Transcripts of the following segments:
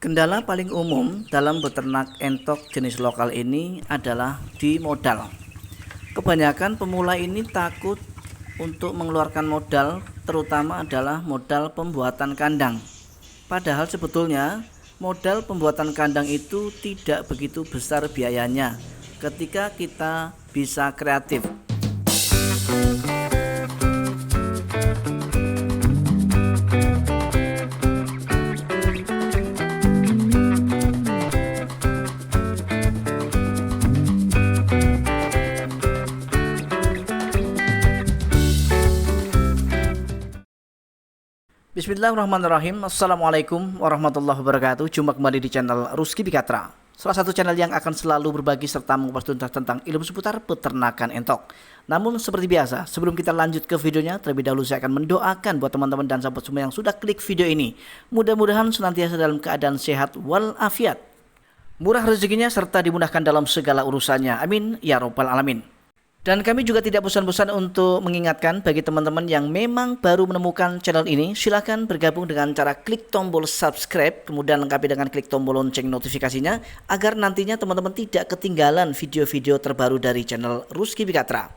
Kendala paling umum dalam beternak entok jenis lokal ini adalah di modal. Kebanyakan pemula ini takut untuk mengeluarkan modal, terutama adalah modal pembuatan kandang. Padahal sebetulnya modal pembuatan kandang itu tidak begitu besar biayanya ketika kita bisa kreatif. Bismillahirrahmanirrahim. Assalamualaikum warahmatullahi wabarakatuh. Jumpa kembali di channel Rusky Bikatra, salah satu channel yang akan selalu berbagi serta mengupas tuntas tentang ilmu seputar peternakan entok. Namun seperti biasa, sebelum kita lanjut ke videonya, terlebih dahulu saya akan mendoakan buat teman-teman dan sahabat semua yang sudah klik video ini. Mudah-mudahan senantiasa dalam keadaan sehat walafiat, murah rezekinya serta dimudahkan dalam segala urusannya. Amin ya robbal alamin. Dan kami juga tidak bosan-bosan untuk mengingatkan bagi teman-teman yang memang baru menemukan channel ini, silahkan bergabung dengan cara klik tombol subscribe, kemudian lengkapi dengan klik tombol lonceng notifikasinya, agar nantinya teman-teman tidak ketinggalan video-video terbaru dari channel Rusky Bikatra.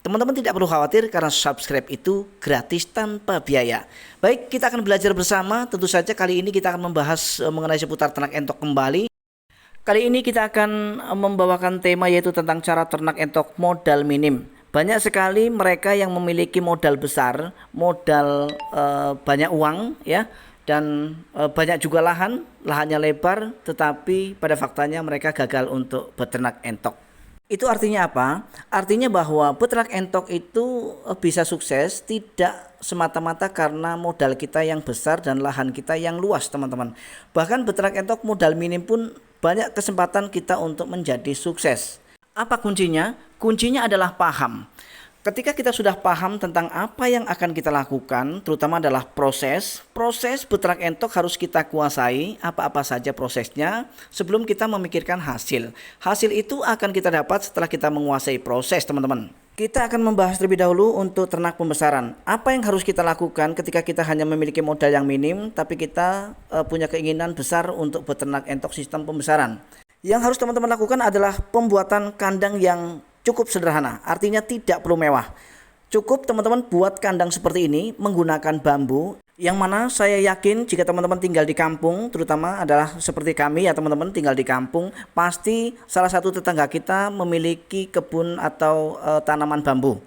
Teman-teman tidak perlu khawatir karena subscribe itu gratis tanpa biaya. Baik, kita akan belajar bersama. Tentu saja kali ini kita akan membahas mengenai seputar ternak entok kembali. Kali ini kita akan membawakan tema yaitu tentang cara ternak entok modal minim. Banyak sekali mereka yang memiliki modal besar, modal banyak uang ya, dan banyak juga lahannya lebar, tetapi pada faktanya mereka gagal untuk beternak entok. Itu artinya apa? Artinya bahwa peternak entok itu bisa sukses tidak semata-mata karena modal kita yang besar dan lahan kita yang luas, teman-teman. Bahkan beternak entok modal minim pun banyak kesempatan kita untuk menjadi sukses. Apa kuncinya? Kuncinya adalah paham. Ketika kita sudah paham tentang apa yang akan kita lakukan, terutama adalah proses beternak entok harus kita kuasai apa-apa saja prosesnya sebelum kita memikirkan hasil. Hasil itu akan kita dapat setelah kita menguasai proses, teman-teman. Kita akan membahas terlebih dahulu untuk ternak pembesaran. Apa yang harus kita lakukan ketika kita hanya memiliki modal yang minim, tapi kita punya keinginan besar untuk beternak entok sistem pembesaran. Yang harus teman-teman lakukan adalah pembuatan kandang yang cukup sederhana, artinya tidak perlu mewah. Cukup teman-teman buat kandang seperti ini menggunakan bambu, yang mana saya yakin jika teman-teman tinggal di kampung, terutama adalah seperti kami ya teman-teman tinggal di kampung, pasti salah satu tetangga kita memiliki kebun atau tanaman bambu.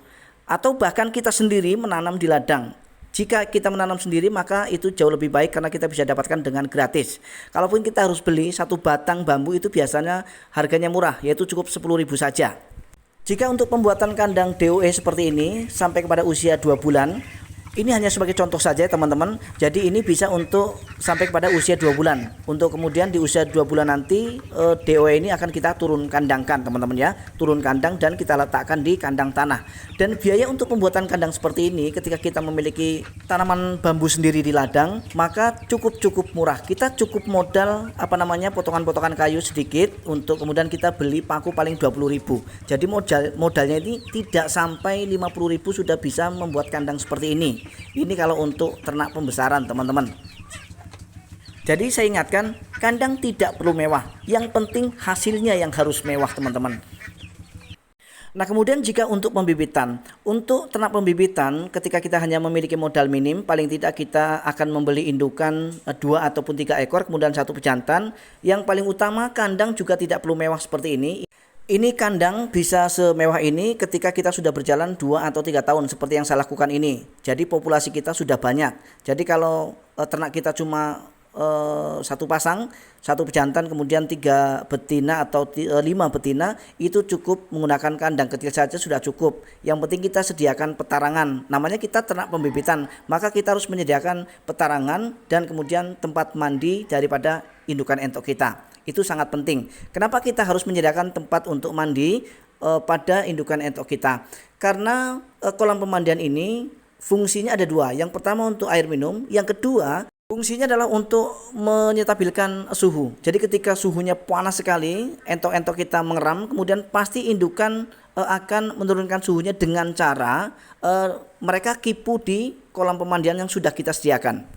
Atau bahkan kita sendiri menanam di ladang. Jika kita menanam sendiri maka itu jauh lebih baik karena kita bisa dapatkan dengan gratis. Kalaupun kita harus beli satu batang bambu itu biasanya harganya murah, yaitu cukup 10.000 saja. Jika untuk pembuatan kandang DOE seperti ini sampai kepada usia 2 bulan, ini hanya sebagai contoh saja teman-teman. Jadi ini bisa untuk sampai kepada usia 2 bulan. Untuk kemudian di usia 2 bulan nanti DOE ini akan kita turun kandangkan teman-teman ya. Turun kandang dan kita letakkan di kandang tanah. Dan biaya untuk pembuatan kandang seperti ini ketika kita memiliki tanaman bambu sendiri di ladang, maka cukup murah. Kita cukup modal potongan-potongan kayu sedikit untuk kemudian kita beli paku paling 20.000. Jadi modalnya ini tidak sampai 50.000 sudah bisa membuat kandang seperti ini. Ini kalau untuk ternak pembesaran teman-teman. Jadi saya ingatkan, kandang tidak perlu mewah, yang penting hasilnya yang harus mewah teman-teman. Nah kemudian jika untuk pembibitan, untuk ternak pembibitan ketika kita hanya memiliki modal minim, paling tidak kita akan membeli indukan 2 ataupun 3 ekor, kemudian 1 pejantan. Yang paling utama kandang juga tidak perlu mewah seperti ini. Ini kandang bisa semewah ini ketika kita sudah berjalan 2 atau 3 tahun seperti yang saya lakukan ini. Jadi populasi kita sudah banyak. Jadi kalau ternak kita cuma 1 pasang, 1 pejantan, kemudian 3 betina atau 5 betina, itu cukup menggunakan kandang kecil saja sudah cukup. Yang penting kita sediakan petarangan. Namanya kita ternak pembibitan, maka kita harus menyediakan petarangan dan kemudian tempat mandi daripada indukan entok kita. Itu sangat penting. Kenapa kita harus menyediakan tempat untuk mandi pada indukan entok kita? Karena kolam pemandian ini fungsinya ada 2. Yang pertama untuk air minum, yang kedua fungsinya adalah untuk menyetabilkan suhu. Jadi ketika suhunya panas sekali, entok-entok kita mengeram, kemudian pasti indukan akan menurunkan suhunya dengan cara mereka kipu di kolam pemandian yang sudah kita sediakan.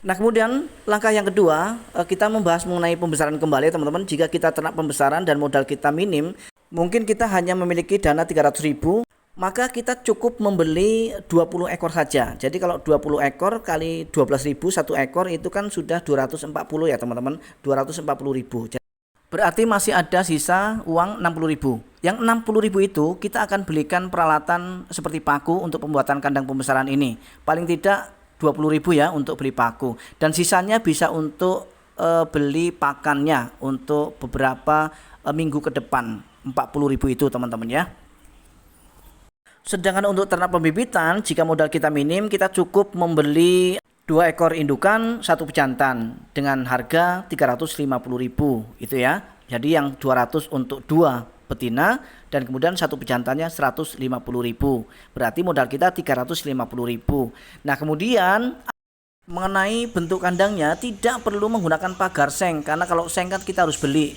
Nah, kemudian langkah yang kedua, kita membahas mengenai pembesaran kembali teman-teman. Jika kita ternak pembesaran dan modal kita minim, mungkin kita hanya memiliki dana 300.000, maka kita cukup membeli 20 ekor saja. Jadi kalau 20 ekor kali 12.000 satu ekor itu kan sudah 240 ya teman-teman, 240.000. Berarti masih ada sisa uang 60.000. Yang 60.000 itu kita akan belikan peralatan seperti paku untuk pembuatan kandang pembesaran ini. Paling tidak 20.000 ya untuk beli paku, dan sisanya bisa untuk beli pakannya untuk beberapa minggu ke depan, 40.000 itu teman-teman ya. Sedangkan untuk ternak pembibitan, jika modal kita minim, kita cukup membeli 2 ekor indukan, 1 pejantan dengan harga 350.000 itu ya. Jadi yang 200 untuk 2 betina dan kemudian 1 pejantannya 150.000. Berarti modal kita 350.000. Nah, kemudian mengenai bentuk kandangnya tidak perlu menggunakan pagar seng, karena kalau seng kan kita harus beli.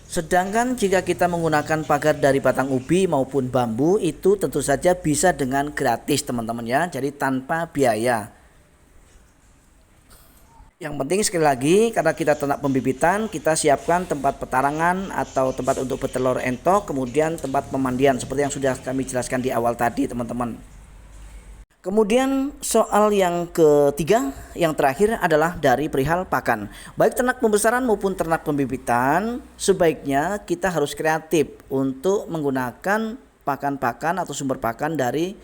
Sedangkan jika kita menggunakan pagar dari batang ubi maupun bambu itu tentu saja bisa dengan gratis teman-teman ya. Jadi tanpa biaya. Yang penting sekali lagi, karena kita ternak pembibitan, kita siapkan tempat petarangan atau tempat untuk bertelur entok, kemudian tempat pemandian seperti yang sudah kami jelaskan di awal tadi teman-teman. Kemudian soal yang ketiga, yang terakhir adalah dari perihal pakan. Baik ternak pembesaran maupun ternak pembibitan, sebaiknya kita harus kreatif untuk menggunakan pakan-pakan atau sumber pakan dari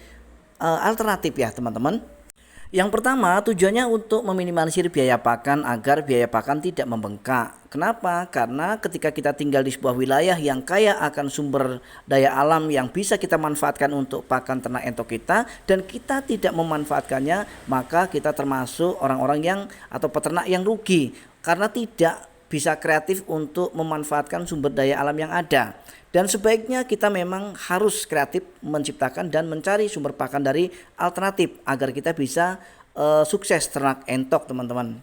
alternatif ya teman-teman. Yang pertama, tujuannya untuk meminimalisir biaya pakan agar biaya pakan tidak membengkak. Kenapa? Karena ketika kita tinggal di sebuah wilayah yang kaya akan sumber daya alam yang bisa kita manfaatkan untuk pakan ternak entok kita, dan kita tidak memanfaatkannya, maka kita termasuk orang-orang yang atau peternak yang rugi karena tidak bisa kreatif untuk memanfaatkan sumber daya alam yang ada. Dan sebaiknya kita memang harus kreatif menciptakan dan mencari sumber pakan dari alternatif agar kita bisa sukses ternak entok teman-teman.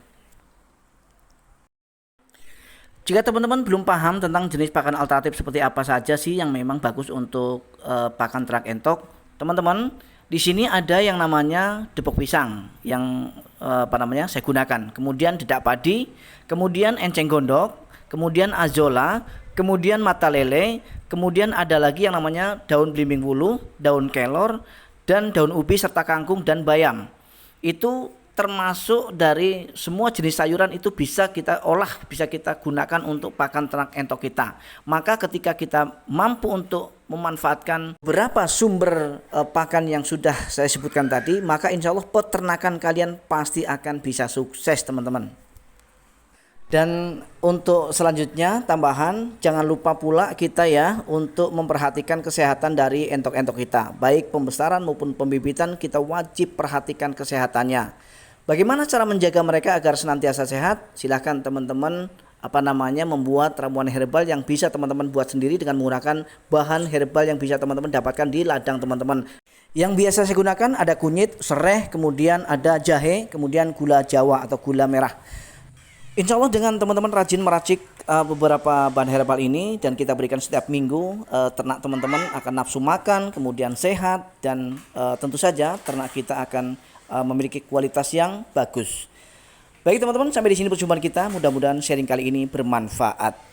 Jika teman-teman belum paham tentang jenis pakan alternatif seperti apa saja sih yang memang bagus untuk pakan ternak entok, teman-teman, di sini ada yang namanya depok pisang yang saya gunakan. Kemudian dedak padi, kemudian enceng gondok, kemudian azola, kemudian mata lele, kemudian ada lagi yang namanya daun belimbing wuluh, daun kelor, dan daun ubi serta kangkung dan bayam. Itu termasuk dari semua jenis sayuran itu bisa kita olah, bisa kita gunakan untuk pakan ternak entok kita. Maka ketika kita mampu untuk memanfaatkan beberapa sumber pakan yang sudah saya sebutkan tadi, maka insya Allah peternakan kalian pasti akan bisa sukses teman-teman. Dan untuk selanjutnya tambahan, jangan lupa pula kita ya untuk memperhatikan kesehatan dari entok-entok kita. Baik pembesaran maupun pembibitan kita wajib perhatikan kesehatannya. Bagaimana cara menjaga mereka agar senantiasa sehat? Silahkan teman-teman membuat ramuan herbal yang bisa teman-teman buat sendiri dengan menggunakan bahan herbal yang bisa teman-teman dapatkan di ladang teman-teman. Yang biasa saya gunakan ada kunyit, sereh, kemudian ada jahe, kemudian gula jawa atau gula merah. Insya Allah dengan teman-teman rajin meracik beberapa bahan herbal ini dan kita berikan setiap minggu, ternak teman-teman akan nafsu makan, kemudian sehat, dan tentu saja ternak kita akan memiliki kualitas yang bagus. Baik teman-teman, sampai di sini perjumpaan kita. Mudah-mudahan sharing kali ini bermanfaat.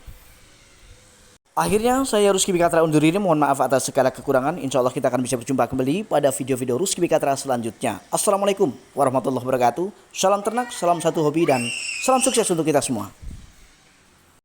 Akhirnya saya Rusky Bikatra undur diri. Mohon maaf atas segala kekurangan. Insya Allah kita akan bisa berjumpa kembali pada video-video Rusky Bikatra selanjutnya. Assalamualaikum warahmatullahi wabarakatuh. Salam ternak, salam satu hobi, dan salam sukses untuk kita semua.